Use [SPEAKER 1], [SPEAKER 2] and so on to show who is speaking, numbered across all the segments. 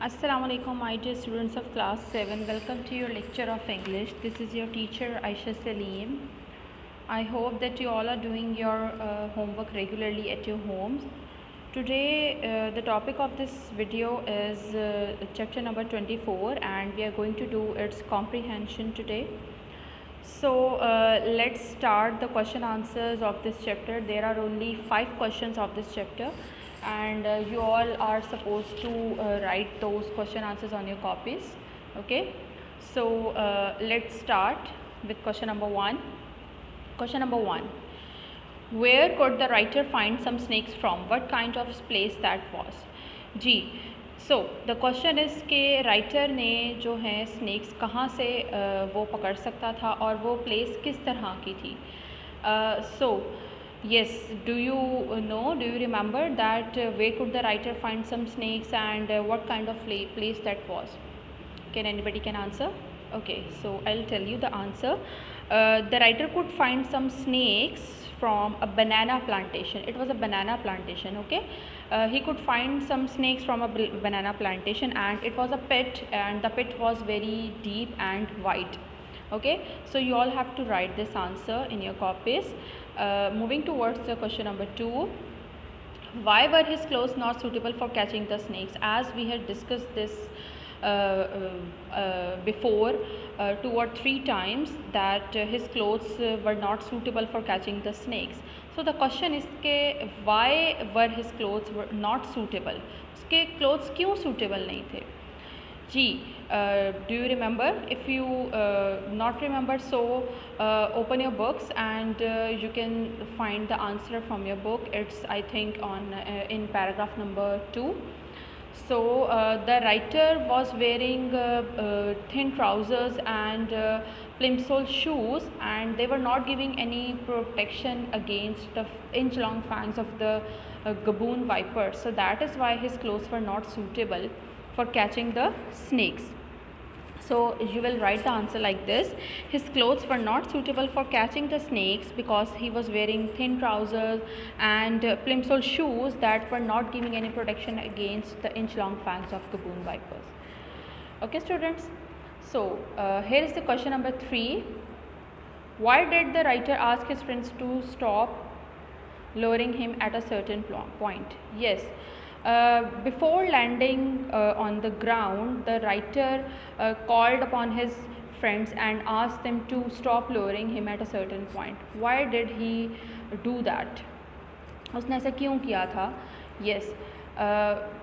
[SPEAKER 1] Assalamu alaikum, my dear students of class 7. Welcome to your lecture of English. This is your teacher Aisha Salim. I hope that you all are doing your homework regularly at your homes. Today the topic of this video is chapter number 24, and we are going to do its comprehension today. So let's start the question answers of this chapter. There are only 5 questions of this chapter, and you all are supposed to write those question answers on your copies. Okay, so let's start with question number 1. Question number 1: where could the writer find some snakes from? What kind of place that was? जी, so the question is के writer ने जो है snacks कहाँ से वो पकड़ सकता था और वो प्लेस किस तरह की थी. सो yes, do you remember that where could the writer find some snakes and what kind of place that was? Can anybody can answer? Okay, so I'll tell you the answer. The writer could find some snakes from a banana plantation. It was a banana plantation. Okay, he could find some snakes from a banana plantation, and it was a pit, and the pit was very deep and wide. Okay, so you all have to write this answer in your copies. Moving towards the question number 2: why were his clothes not suitable for catching the snakes? As we had discussed this before 2 or 3 times, that his clothes were not suitable for catching the snakes. So the question is ke why were his clothes were not suitable? Uske clothes क्यों suitable नहीं थे? जी, do you remember? If you not remember, so open your books and you can find the answer from your book. It's I think on in paragraph number 2. So the writer was wearing thin trousers and plimsoll shoes, and they were not giving any protection against the inch-long fangs of the gaboon viper. So that is why his clothes were not suitable for catching the snakes. So you will write the answer like this: his clothes were not suitable for catching the snakes because he was wearing thin trousers and plimsoll shoes that were not giving any protection against the inch-long fangs of gaboon vipers. Okay, students. So here is the question number 3. Why did the writer ask his friends to stop lowering him at a certain point? Yes. Before landing on the ground, the writer called upon his friends and asked them to stop lowering him at a certain point. Why did he do that? उसने ऐसा क्यों किया था? Yes,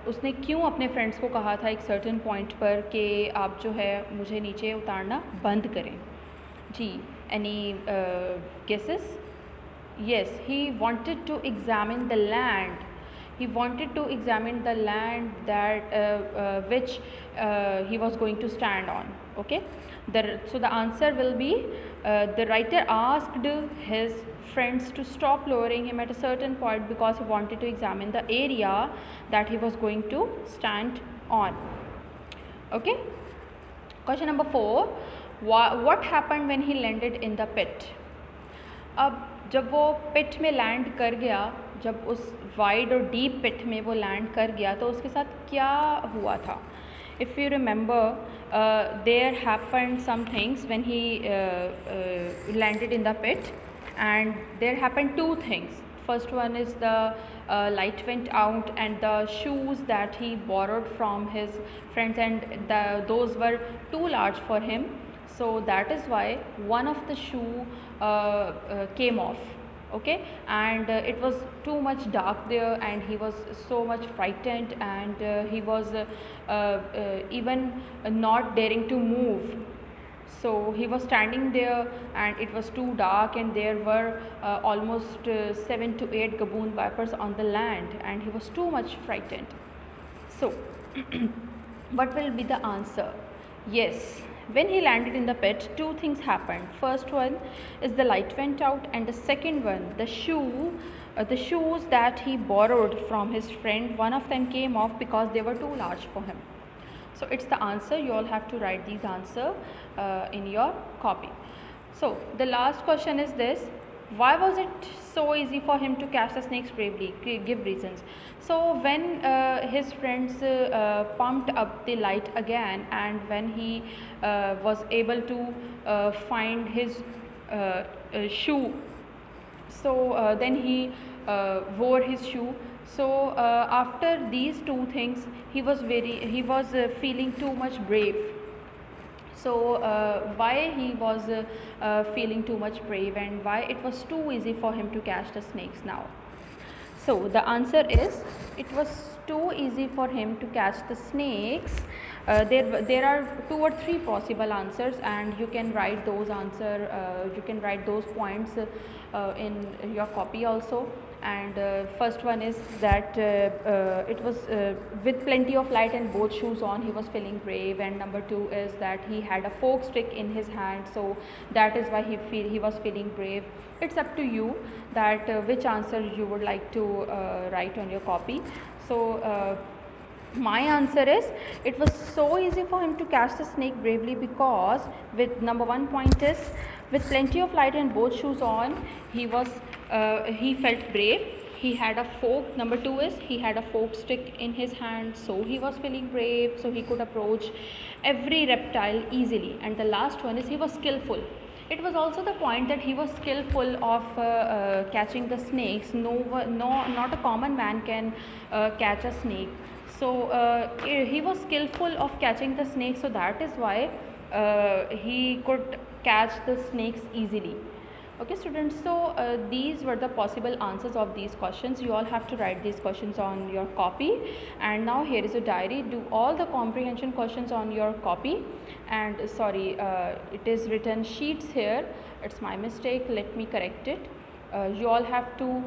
[SPEAKER 1] उसने क्यों अपने friends को कहा था एक सर्टेन पॉइंट पर कि आप जो है मुझे नीचे उतारना बंद करें? जी, any guesses? Yes, he wanted to examine the land. He wanted to examine the land that which he was going to stand on. Okay, so the answer will be the writer asked his friends to stop lowering him at a certain point because he wanted to examine the area that he was going to stand on. Okay, question number 4: what happened when he landed in the pit? अब जब वो पिट में land कर गया, जब उस wide और deep पिट में वो लैंड कर गया, तो उसके साथ क्या हुआ था? If you remember, there happened some things when he landed in the pit, and there happened 2 things. First one is the light went out, and the shoes that he borrowed from his friends, and those were too large for him. So that is why one of the shoe came off. Okay, and it was too much dark there, and he was so much frightened, and he was even not daring to move. So he was standing there, and it was too dark, and there were almost 7 to 8 gaboon vipers on the land, and he was too much frightened. So what will be the answer? Yes, when he landed in the pit, 2 things happened. First one is the light went out, and the second one, the shoes that he borrowed from his friend, one of them came off because they were too large for him. So it's the answer. You all have to write these answer in your copy. So the last question is this: Why was it so easy for him to catch the snakes bravely? Give reasons. So when his friends pumped up the light again, and when he was able to find his shoe, so then he wore his shoe. So after these two things, he was feeling too much brave. So why he was feeling too much brave, and why it was too easy for him to catch the snakes now? So the answer is, it was too easy for him to catch the snakes. There are two or three possible answers, and you can write those you can write those points in your copy also. And first one is that it was with plenty of light and both shoes on, he was feeling brave. And number two is that he had a fork stick in his hand, so that is why he was feeling brave. It's up to you that which answer you would like to write on your copy. So my answer is, it was so easy for him to catch the snake bravely because, with number one point is, with plenty of light and both shoes on, he felt brave. He had a fork. Number two is, he had a fork stick in his hand, so he was feeling brave, so he could approach every reptile easily. And the last one is, he was skillful. It was also the point that he was skillful of catching the snakes. Not a common man can catch a snake. So he was skillful of catching the snakes, so that is why he could catch the snakes easily. Okay students, so these were the possible answers of these questions. You all have to write these questions on your copy. And now here is a diary. Do all the comprehension questions on your copy. And sorry, it is written sheets here. It's my mistake. Let me correct it. You all have to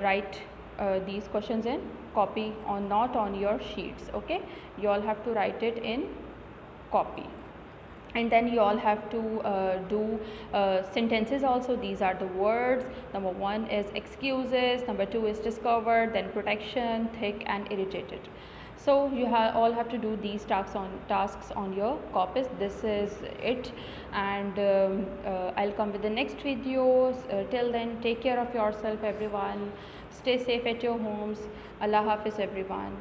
[SPEAKER 1] write these questions in copy, or not on your sheets. Okay, you all have to write it in copy. And then you all have to do sentences also. These are the words. Number one is excuses, number two is discovered, then protection, thick and irritated. So you all have to do these tasks on your copies. This is it, and I'll come with the next videos. Till then, take care of yourself everyone. Stay safe at your homes. Allah Hafiz everyone.